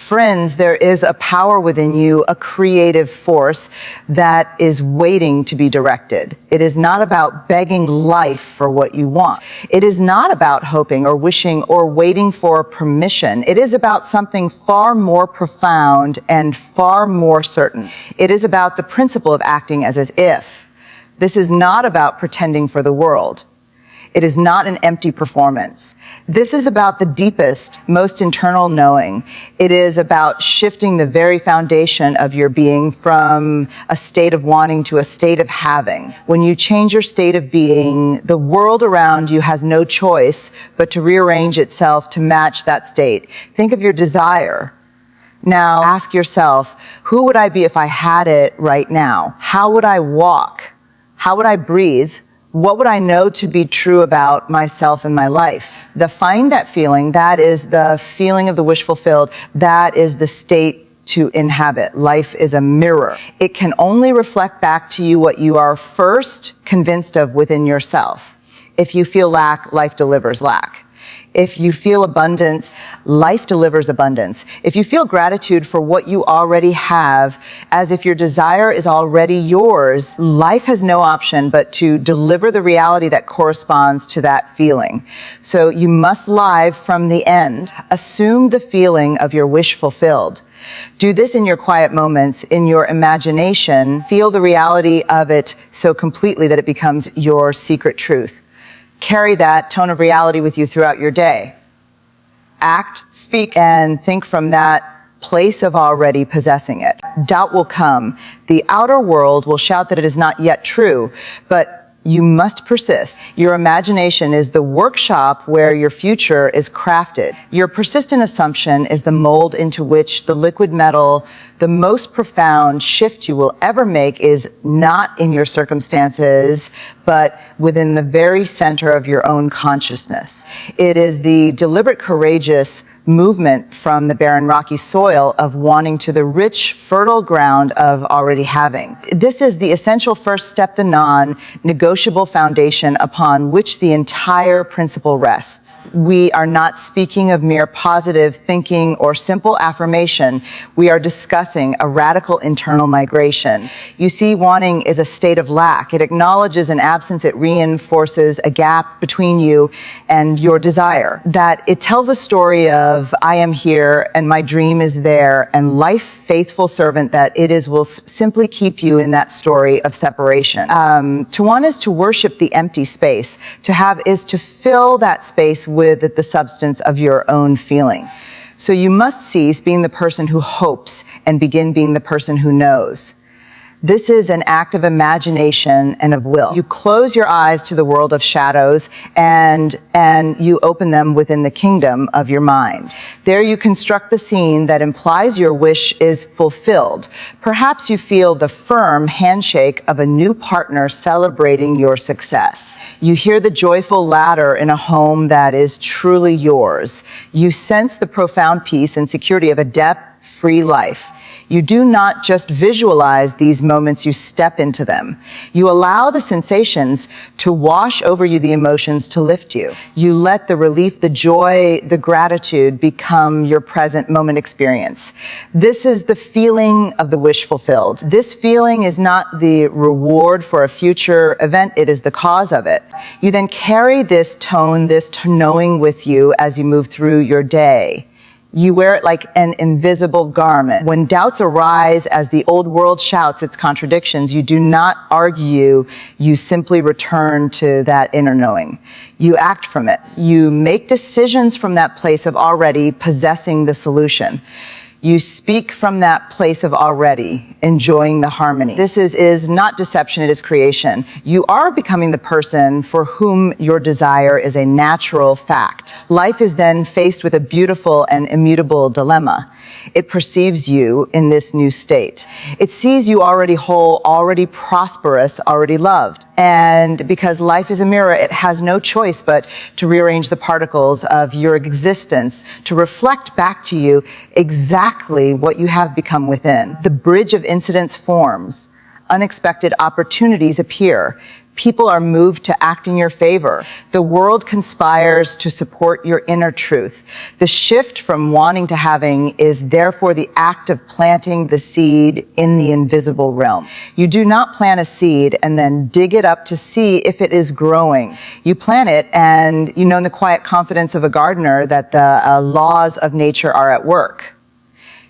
Friends, there is a power within you, a creative force that is waiting to be directed. It is not about begging life for what you want. It is not about hoping or wishing or waiting for permission. It is about something far more profound and far more certain. It is about the principle of acting as if. This is not about pretending for the world. It is not an empty performance. This is about the deepest, most internal knowing. It is about shifting the very foundation of your being from a state of wanting to a state of having. When you change your state of being, the world around you has no choice but to rearrange itself to match that state. Think of your desire. Now ask yourself, who would I be if I had it right now? How would I walk? How would I breathe? What would I know to be true about myself and my life? Find that feeling. That is the feeling of the wish fulfilled. That is the state to inhabit. Life is a mirror. It can only reflect back to you what you are first convinced of within yourself. If you feel lack, life delivers lack. If you feel abundance, life delivers abundance. If you feel gratitude for what you already have, as if your desire is already yours, life has no option but to deliver the reality that corresponds to that feeling. So you must live from the end. Assume the feeling of your wish fulfilled. Do this in your quiet moments, in your imagination. Feel the reality of it so completely that it becomes your secret truth. Carry that tone of reality with you throughout your day. Act, speak, and think from that place of already possessing it. Doubt will come. The outer world will shout that it is not yet true, but you must persist. Your imagination is the workshop where your future is crafted. Your persistent assumption is the mold into which the liquid metal, the most profound shift you will ever make, is not in your circumstances, but within the very center of your own consciousness. It is the deliberate, courageous movement from the barren, rocky soil of wanting to the rich, fertile ground of already having. This is the essential first step, the non-negotiable foundation upon which the entire principle rests. We are not speaking of mere positive thinking or simple affirmation. We are discussing a radical internal migration. You see, wanting is a state of lack. It acknowledges an absence. It reinforces a gap between you and your desire. That it tells a story of I am here and my dream is there, and life, faithful servant that it is, will simply keep you in that story of separation. To want is to worship the empty space. To have is to fill that space with the substance of your own feeling. So you must cease being the person who hopes and begin being the person who knows. This is an act of imagination and of will. You close your eyes to the world of shadows and you open them within the kingdom of your mind. There you construct the scene that implies your wish is fulfilled. Perhaps you feel the firm handshake of a new partner celebrating your success. You hear the joyful laughter in a home that is truly yours. You sense the profound peace and security of a debt-free life. You do not just visualize these moments, you step into them. You allow the sensations to wash over you, the emotions to lift you. You let the relief, the joy, the gratitude become your present moment experience. This is the feeling of the wish fulfilled. This feeling is not the reward for a future event, it is the cause of it. You then carry this tone, this knowing with you as you move through your day. You wear it like an invisible garment. When doubts arise as the old world shouts its contradictions, you do not argue, you simply return to that inner knowing. You act from it. You make decisions from that place of already possessing the solution. You speak from that place of already enjoying the harmony. This is not deception, it is creation. You are becoming the person for whom your desire is a natural fact. Life is then faced with a beautiful and immutable dilemma. It perceives you in this new state. It sees you already whole, already prosperous, already loved. And because life is a mirror, it has no choice but to rearrange the particles of your existence to reflect back to you exactly what you have become within. The bridge of incidents forms. Unexpected opportunities appear. People are moved to act in your favor. The world conspires to support your inner truth. The shift from wanting to having is therefore the act of planting the seed in the invisible realm. You do not plant a seed and then dig it up to see if it is growing. You plant it and you know in the quiet confidence of a gardener that the laws of nature are at work.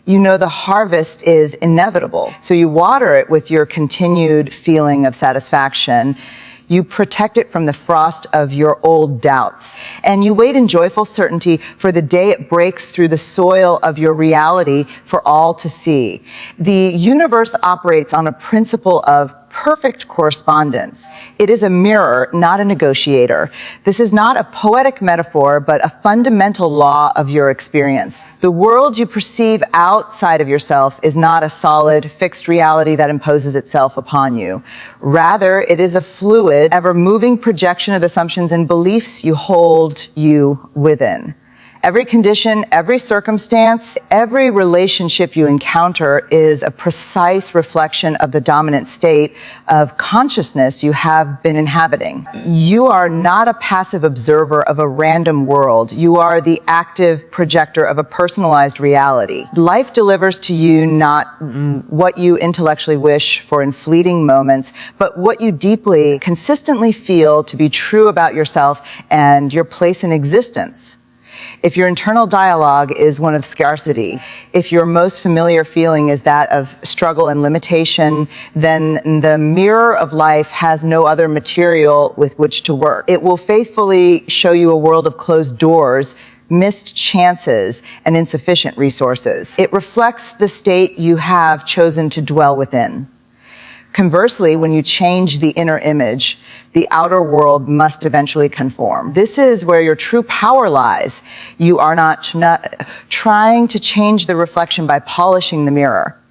You know the harvest is inevitable. So you water it with your continued feeling of satisfaction. You protect it from the frost of your old doubts. And you wait in joyful certainty for the day it breaks through the soil of your reality for all to see. The universe operates on a principle of perfect correspondence. It is a mirror, not a negotiator. This is not a poetic metaphor, but a fundamental law of your experience. The world you perceive outside of yourself is not a solid, fixed reality that imposes itself upon you. Rather, it is a fluid, ever-moving projection of the assumptions and beliefs you hold you within. Every condition, every circumstance, every relationship you encounter is a precise reflection of the dominant state of consciousness you have been inhabiting. You are not a passive observer of a random world. You are the active projector of a personalized reality. Life delivers to you not what you intellectually wish for in fleeting moments, but what you deeply, consistently feel to be true about yourself and your place in existence. If your internal dialogue is one of scarcity, if your most familiar feeling is that of struggle and limitation, then the mirror of life has no other material with which to work. It will faithfully show you a world of closed doors, missed chances, and insufficient resources. It reflects the state you have chosen to dwell within. Conversely, when you change the inner image, the outer world must eventually conform. This is where your true power lies. You are not trying to change the reflection by polishing the mirror.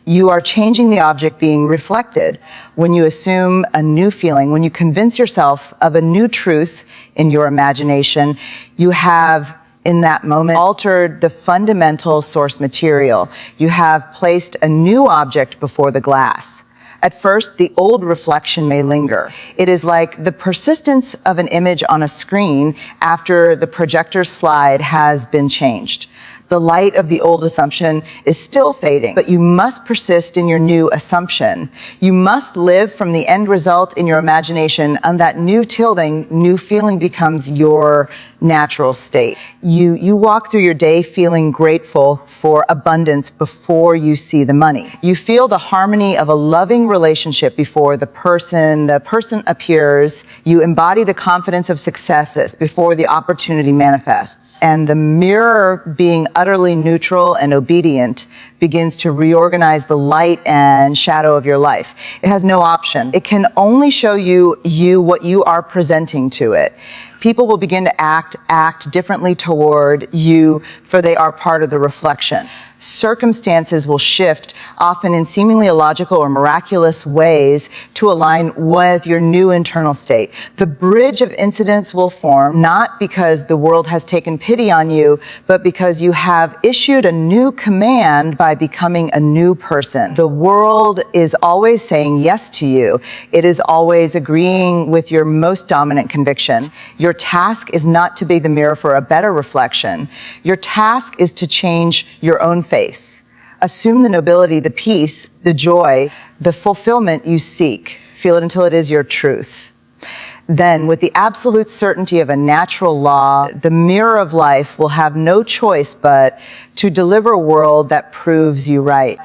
You are changing the object being reflected. When you assume a new feeling, when you convince yourself of a new truth in your imagination, you have in that moment altered the fundamental source material. You have placed a new object before the glass. At first, the old reflection may linger. It is like the persistence of an image on a screen after the projector slide has been changed. The light of the old assumption is still fading, but you must persist in your new assumption. You must live from the end result in your imagination, and that new feeling becomes your natural state. You walk through your day feeling grateful for abundance before you see the money. You feel the harmony of a loving relationship before the person appears. You embody the confidence of successes before the opportunity manifests. And the mirror, being utterly neutral and obedient, begins to reorganize the light and shadow of your life. It has no option. It can only show you what you are presenting to it. People will begin to act differently toward you, for they are part of the reflection. Circumstances will shift, often in seemingly illogical or miraculous ways, to align with your new internal state. The bridge of incidents will form, not because the world has taken pity on you, but because you have issued a new command by becoming a new person. The world is always saying yes to you. It is always agreeing with your most dominant conviction. Your task is not to be the mirror for a better reflection. Your task is to change your own face. Assume the nobility, the peace, the joy, the fulfillment you seek. Feel it until it is your truth. Then, with the absolute certainty of a natural law, the mirror of life will have no choice but to deliver a world that proves you right.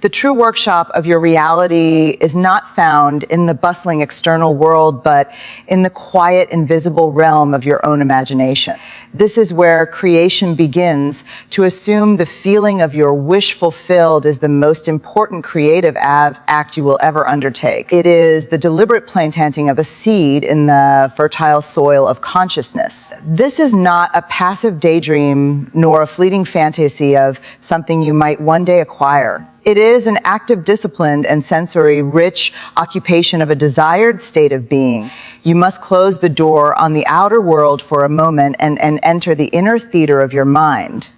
The true workshop of your reality is not found in the bustling external world, but in the quiet, invisible realm of your own imagination. This is where creation begins. To assume the feeling of your wish fulfilled is the most important creative act you will ever undertake. It is the deliberate planting of a seed in the fertile soil of consciousness. This is not a passive daydream nor a fleeting fantasy of something you might one day acquire. It is an active, disciplined, and sensory-rich occupation of a desired state of being. You must close the door on the outer world for a moment and enter the inner theater of your mind.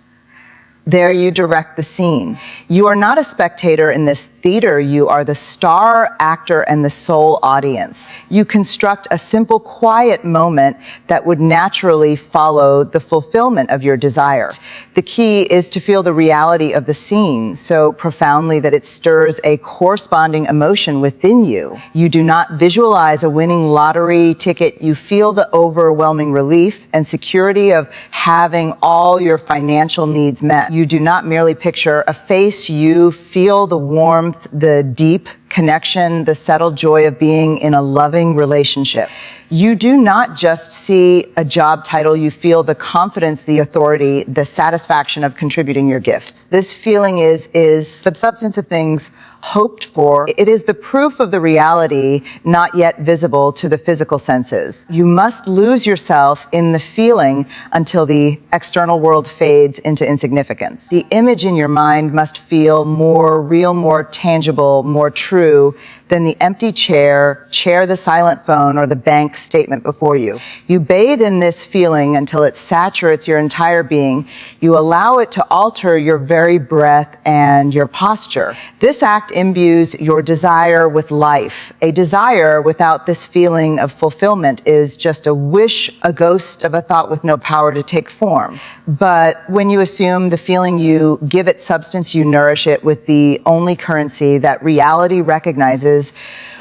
There you direct the scene. You are not a spectator in this theater. You are the star actor and the sole audience. You construct a simple, quiet moment that would naturally follow the fulfillment of your desire. The key is to feel the reality of the scene so profoundly that it stirs a corresponding emotion within you. You do not visualize a winning lottery ticket. You feel the overwhelming relief and security of having all your financial needs met. You do not merely picture a face. You feel the warmth, the deep connection, the settled joy of being in a loving relationship. You do not just see a job title. You feel the confidence, the authority, the satisfaction of contributing your gifts. This feeling is the substance of things hoped for. It is the proof of the reality not yet visible to the physical senses. You must lose yourself in the feeling until the external world fades into insignificance. The image in your mind must feel more real, more tangible, more true than the empty chair, the silent phone, or the bank statement before you. You bathe in this feeling until it saturates your entire being. You allow it to alter your very breath and your posture. This act imbues your desire with life. A desire without this feeling of fulfillment is just a wish, a ghost of a thought with no power to take form. But when you assume the feeling, you give it substance, you nourish it with the only currency that reality recognizes,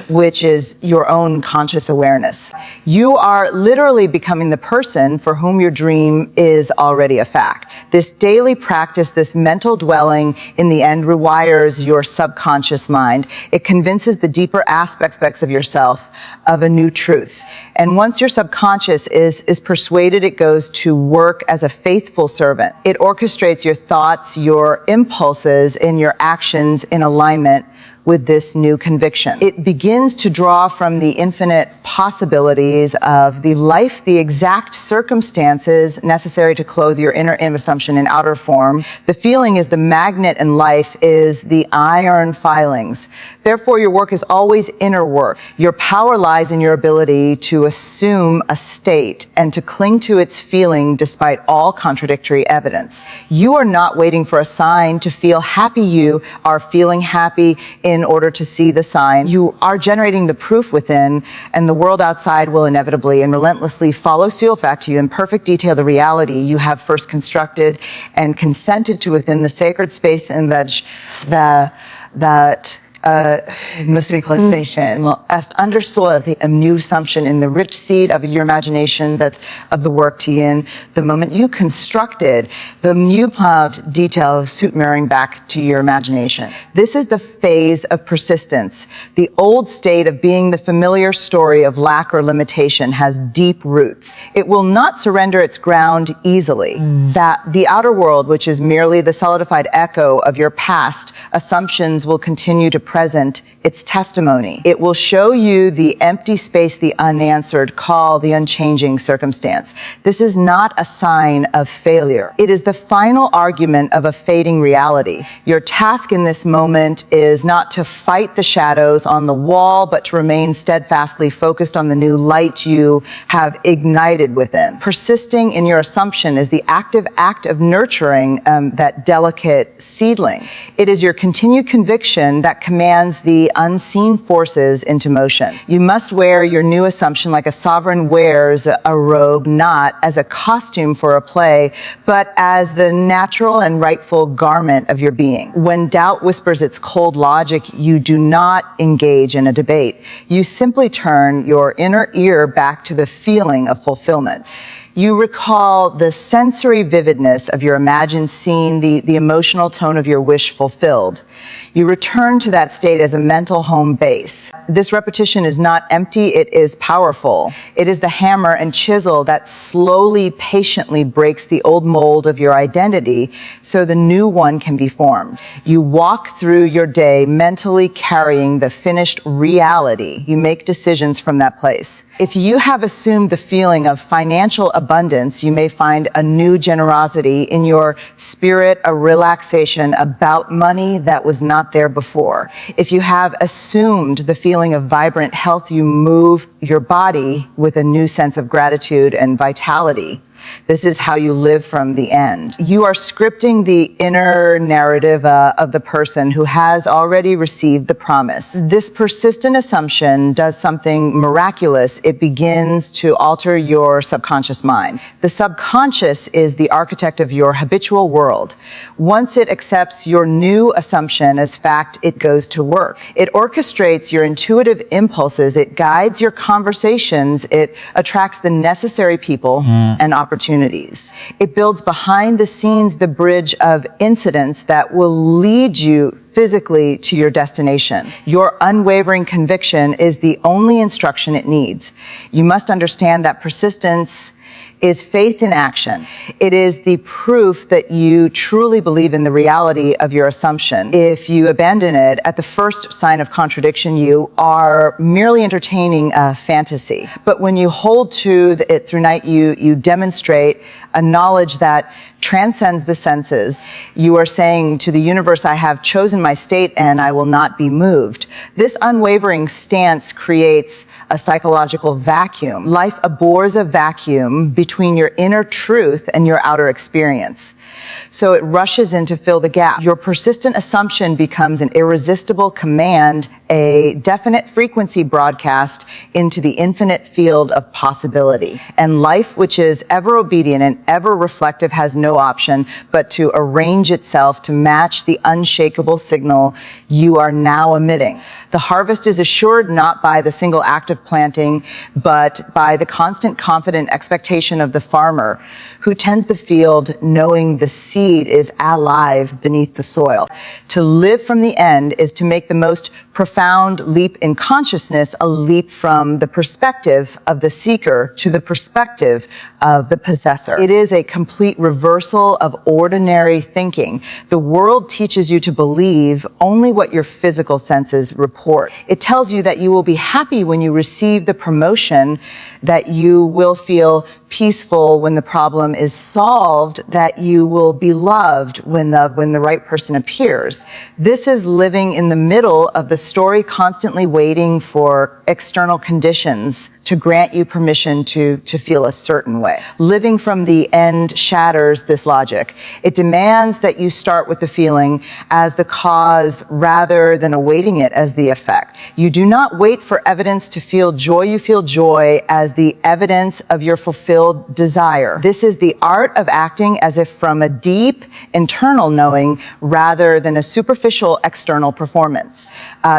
which is your own conscious awareness. You are literally becoming the person for whom your dream is already a fact. This daily practice, this mental dwelling, in the end rewires your subconscious mind. It convinces the deeper aspects of yourself of a new truth. And once your subconscious is persuaded, it goes to work as a faithful servant. It orchestrates your thoughts, your impulses, and your actions in alignment with this new conviction. It begins to draw from the infinite possibilities of the life, the exact circumstances necessary to clothe your inner assumption in outer form. The feeling is the magnet and life is the iron filings. Therefore, your work is always inner work. Your power lies in your ability to assume a state and to cling to its feeling despite all contradictory evidence. You are not waiting for a sign to feel happy. You are feeling happy in order to see the sign. You are generating the proof within, and the world outside will inevitably and relentlessly follow suit back to you in perfect detail the reality you have first constructed and consented to within the sacred space in that mysticalization will undersoil the new assumption in the rich seed of your imagination that of the work to in the moment you constructed the new plot detail suit mirroring back to your imagination. This is the phase of persistence. The old state of being the familiar story of lack or limitation has deep roots. It will not surrender its ground easily. That the outer world, which is merely the solidified echo of your past assumptions, will continue to present its testimony. It will show you the empty space, the unanswered call, the unchanging circumstance. This is not a sign of failure. It is the final argument of a fading reality. Your task in this moment is not to fight the shadows on the wall, but to remain steadfastly focused on the new light you have ignited within. Persisting in your assumption is the active act of nurturing that delicate seedling. It is your continued conviction that commands the unseen forces into motion. You must wear your new assumption like a sovereign wears a robe, not as a costume for a play, but as the natural and rightful garment of your being. When doubt whispers its cold logic, you do not engage in a debate. You simply turn your inner ear back to the feeling of fulfillment. You recall the sensory vividness of your imagined scene, the emotional tone of your wish fulfilled. You return to that state as a mental home base. This repetition is not empty, it is powerful. It is the hammer and chisel that slowly, patiently breaks the old mold of your identity so the new one can be formed. You walk through your day mentally carrying the finished reality. You make decisions from that place. If you have assumed the feeling of financial abundance, you may find a new generosity in your spirit, a relaxation about money that was not there before. If you have assumed the feeling of vibrant health, you move your body with a new sense of gratitude and vitality. This is how you live from the end. You are scripting the inner narrative of the person who has already received the promise. This persistent assumption does something miraculous. It begins to alter your subconscious mind. The subconscious is the architect of your habitual world. Once it accepts your new assumption as fact, it goes to work. It orchestrates your intuitive impulses. It guides your conversations. It attracts the necessary people and opportunities. It builds behind the scenes the bridge of incidents that will lead you physically to your destination. Your unwavering conviction is the only instruction it needs. You must understand that persistence is faith in action. It is the proof that you truly believe in the reality of your assumption. If you abandon it at the first sign of contradiction, you are merely entertaining a fantasy. But when you hold to it through night, you demonstrate a knowledge that transcends the senses. You are saying to the universe, I have chosen my state and I will not be moved. This unwavering stance creates a psychological vacuum. Life abhors a vacuum between your inner truth and your outer experience. So it rushes in to fill the gap. Your persistent assumption becomes an irresistible command, a definite frequency broadcast into the infinite field of possibility. And life, which is ever obedient and ever reflective, has no option but to arrange itself to match the unshakable signal you are now emitting. The harvest is assured not by the single act of planting, but by the constant confident expectation of the farmer who tends the field knowing the seed is alive beneath the soil. To live from the end is to make the most profound leap in consciousness, a leap from the perspective of the seeker to the perspective of the possessor. It is a complete reversal of ordinary thinking. The world teaches you to believe only what your physical senses report. It tells you that you will be happy when you receive the promotion, that you will feel peaceful when the problem is solved, that you will be loved when the right person appears. This is living in the middle of the story, constantly waiting for external conditions to grant you permission to feel a certain way. Living from the end shatters this logic. It demands that you start with the feeling as the cause rather than awaiting it as the effect. You do not wait for evidence to feel joy. You feel joy as the evidence of your fulfilled desire. This is the art of acting as if from a deep internal knowing rather than a superficial external performance.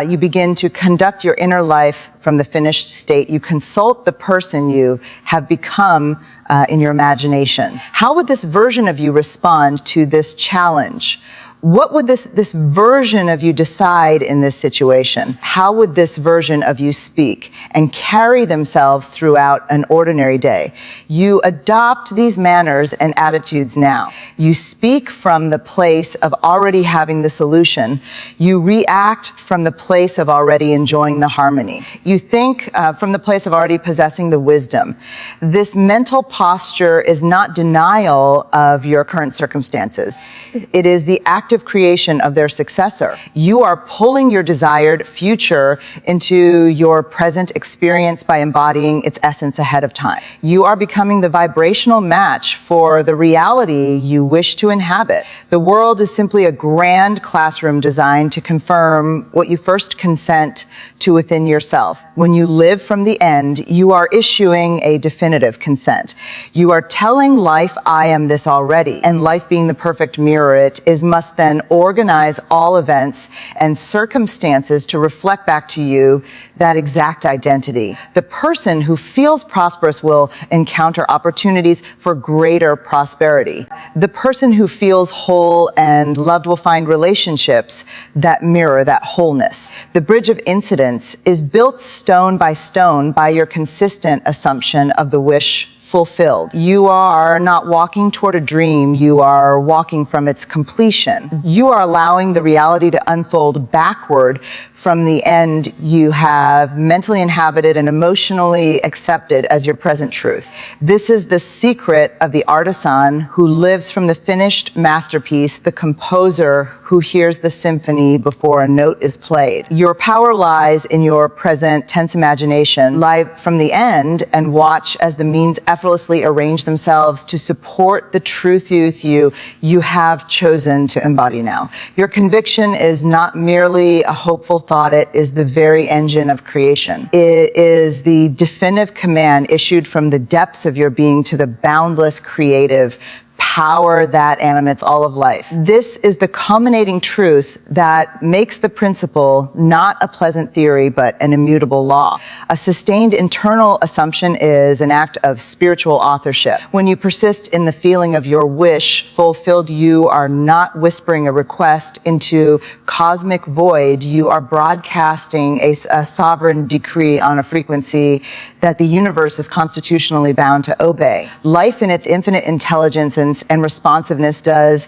You begin to conduct your inner life from the finished state. You consult the person you have become in your imagination. How would this version of you respond to this challenge? What would this version of you decide in this situation? How would this version of you speak and carry themselves throughout an ordinary day? You adopt these manners and attitudes now. You speak from the place of already having the solution. You react from the place of already enjoying the harmony. You think from the place of already possessing the wisdom. This mental posture is not denial of your current circumstances. It is the active creation of their successor. You are pulling your desired future into your present experience by embodying its essence ahead of time. You are becoming the vibrational match for the reality you wish to inhabit. The world is simply a grand classroom designed to confirm what you first consent to within yourself. When you live from the end, you are issuing a definitive consent. You are telling life, I am this already, and life being the perfect mirror it is, must then organize all events and circumstances to reflect back to you that exact identity. The person who feels prosperous will encounter opportunities for greater prosperity. The person who feels whole and loved will find relationships that mirror that wholeness. The bridge of incidents is built stone by your consistent assumption of the wish fulfilled. You are not walking toward a dream, you are walking from its completion. You are allowing the reality to unfold backward from the end you have mentally inhabited and emotionally accepted as your present truth. This is the secret of the artisan who lives from the finished masterpiece, the composer who hears the symphony before a note is played. Your power lies in your present tense imagination. Lie from the end and watch as the means effortlessly arrange themselves to support the truth you have chosen to embody now. Your conviction is not merely a hopeful thought, it is the very engine of creation. It is the definitive command issued from the depths of your being to the boundless creative power that animates all of life. This is the culminating truth that makes the principle not a pleasant theory, but an immutable law. A sustained internal assumption is an act of spiritual authorship. When you persist in the feeling of your wish fulfilled, you are not whispering a request into cosmic void. You are broadcasting a sovereign decree on a frequency that the universe is constitutionally bound to obey. Life in its infinite intelligence and responsiveness does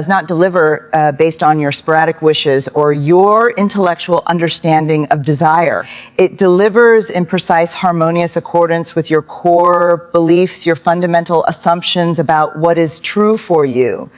not deliver based on your sporadic wishes or your intellectual understanding of desire. It delivers in precise, harmonious accordance with your core beliefs, your fundamental assumptions about what is true for you.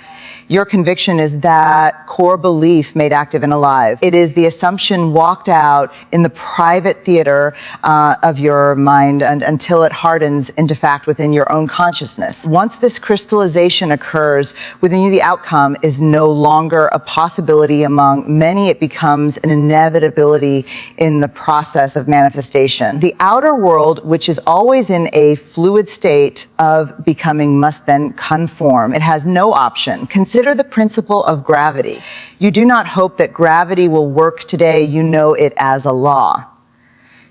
Your conviction is that core belief made active and alive. It is the assumption walked out in the private theater of your mind until it hardens into fact within your own consciousness. Once this crystallization occurs within you, the outcome is no longer a possibility among many. It becomes an inevitability in the process of manifestation. The outer world, which is always in a fluid state of becoming, must then conform. It has no option. Consider the principle of gravity. You do not hope that gravity will work today. You know it as a law.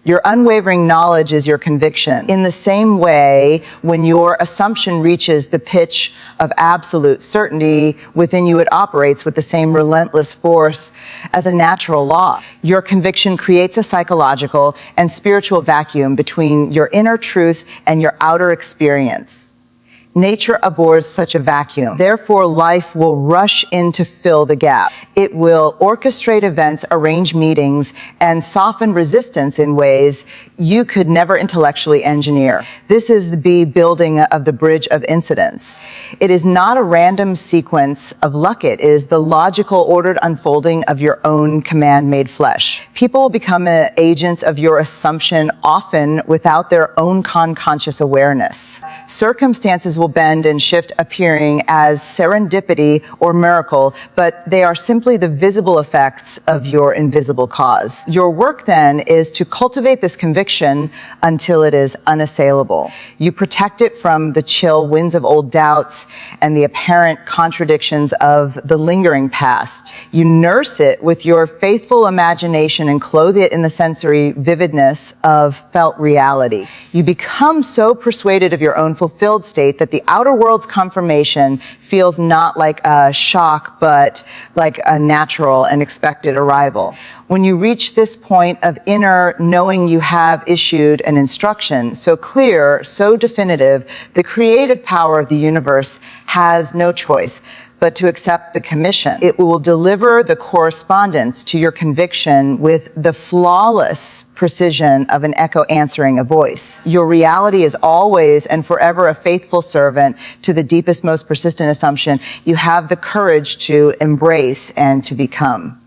Your unwavering knowledge is your conviction. In the same way, when your assumption reaches the pitch of absolute certainty, within you it operates with the same relentless force as a natural law. Your conviction creates a psychological and spiritual vacuum between your inner truth and your outer experience. Nature abhors such a vacuum. Therefore, life will rush in to fill the gap. It will orchestrate events, arrange meetings, and soften resistance in ways you could never intellectually engineer. This is the building of the bridge of incidents. It is not a random sequence of luck. It is the logical, ordered unfolding of your own command-made flesh. People will become agents of your assumption, often without their own conscious awareness. Circumstances will bend and shift, appearing as serendipity or miracle, but they are simply the visible effects of your invisible cause. Your work then is to cultivate this conviction until it is unassailable. You protect it from the chill winds of old doubts and the apparent contradictions of the lingering past. You nurse it with your faithful imagination and clothe it in the sensory vividness of felt reality. You become so persuaded of your own fulfilled state that the outer world's confirmation feels not like a shock, but like a natural and expected arrival. When you reach this point of inner knowing, you have issued an instruction so clear, so definitive, the creative power of the universe has no choice but to accept the commission. It will deliver the correspondence to your conviction with the flawless precision of an echo answering a voice. Your reality is always and forever a faithful servant to the deepest, most persistent assumption you have the courage to embrace and to become.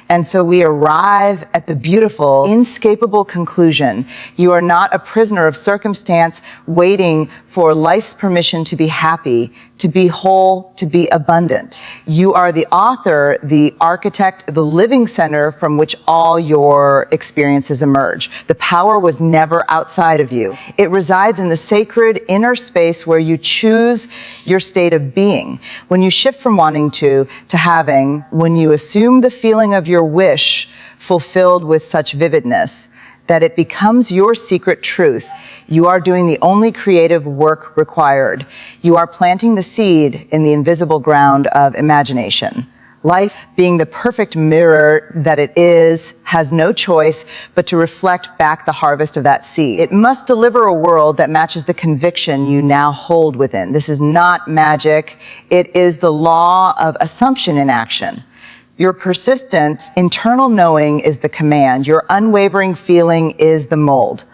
And so we arrive at the beautiful, inescapable conclusion. You are not a prisoner of circumstance waiting for life's permission to be happy, to be whole, to be abundant. You are the author, the architect, the living center from which all your experiences emerge. The power was never outside of you. It resides in the sacred inner space where you choose your state of being. When you shift from wanting to having, when you assume the feeling of your wish fulfilled with such vividness that it becomes your secret truth, you are doing the only creative work required. You are planting the seed in the invisible ground of imagination. Life, being the perfect mirror that it is, has no choice but to reflect back the harvest of that seed. It must deliver a world that matches the conviction you now hold within. This is not magic. It is the law of assumption in action. Your persistent internal knowing is the command. Your unwavering feeling is the mold.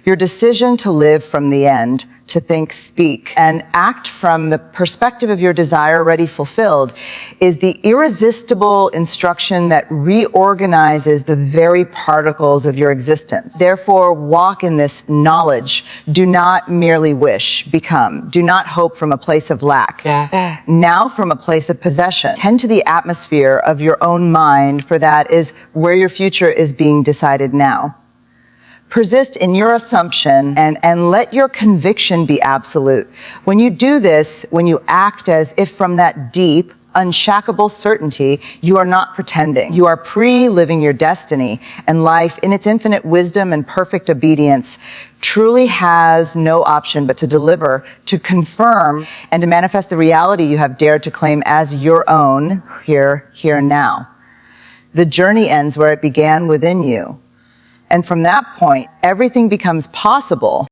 Your decision to live from the end, to think, speak, and act from the perspective of your desire already fulfilled is the irresistible instruction that reorganizes the very particles of your existence. Therefore, walk in this knowledge. Do not merely wish, become. Do not hope from a place of lack. Now from a place of possession. Tend to the atmosphere of your own mind, for that is where your future is being decided now. Persist in your assumption and let your conviction be absolute. When you do this, when you act as if from that deep, unshackable certainty, you are not pretending. You are pre-living your destiny, and life, in its infinite wisdom and perfect obedience, truly has no option but to deliver, to confirm, and to manifest the reality you have dared to claim as your own, here and now. The journey ends where it began, within you. And from that point, everything becomes possible.